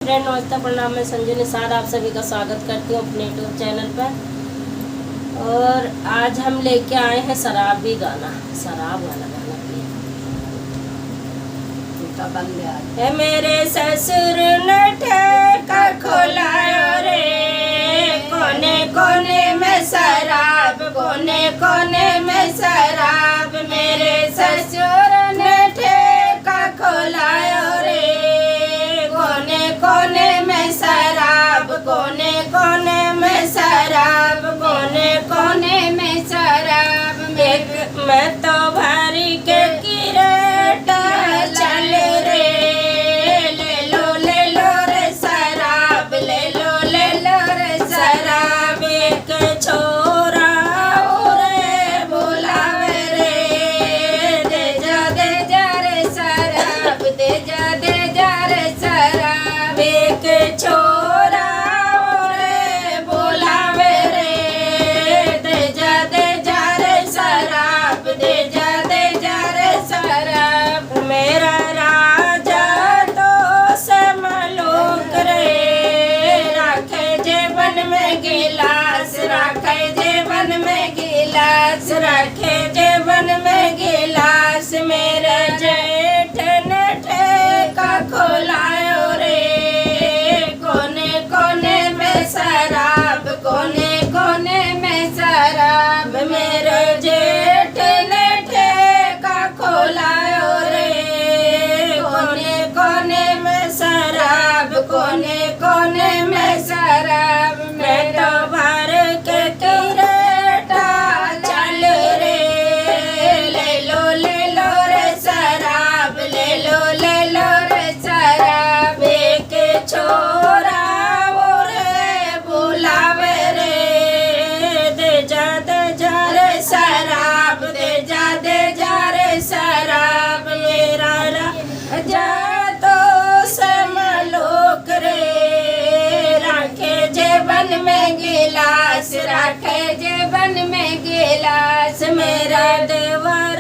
Friend नमस्ते प्रणाम, मैं संजू निसार आप सभी का स्वागत करती हूँ अपने यूट्यूब चैनल पर। और आज हम लेके आए हैं शराबी गाना, शराब वाला गाना है। मेरे ससुर ने ठेका खोलायो रे, कोने कोने में शराब, कोने कोने में शराब। मेरे ससुर ने ठेका खोलायो रे, कोने कोने में शराब, कोने कोने में शराब, कोने कोने में शराब। मैं तो भारी के किरेट चल रे, ले लो रे शराब, ले लो रे शराब। एक छोरा रे बुलावे रे, दे जा रे शराब, दे जा रे शराब। एक छोरा रे बुलावे रे, दे जा रे शराब, दे जा रे शराब। मेरा राजा तो समलोक रे, राखे जेबन में गिलास, राखे जेबन में गिलास, राखे जेबन में गिलास। मेरा जेठ ने ठेका खोलायो रे, कोने कोने में शराब, कोने कोने में शराब। मेरे जेठ ने ठेका खोलायो रे, कोने कोने में शराब, कोने कोने में शराब। मैं तो भर के किरेटा चल रे, ले लो रे शराब, ले लो रे शराब। एक छोरा रे बुलावे रे, दे जा रे शराब, दे जा रे शराब। मेरा राजा तो समलोक रे, राखे जेबन में गिलास, राखे जेबन में गिलास। मेरा देवा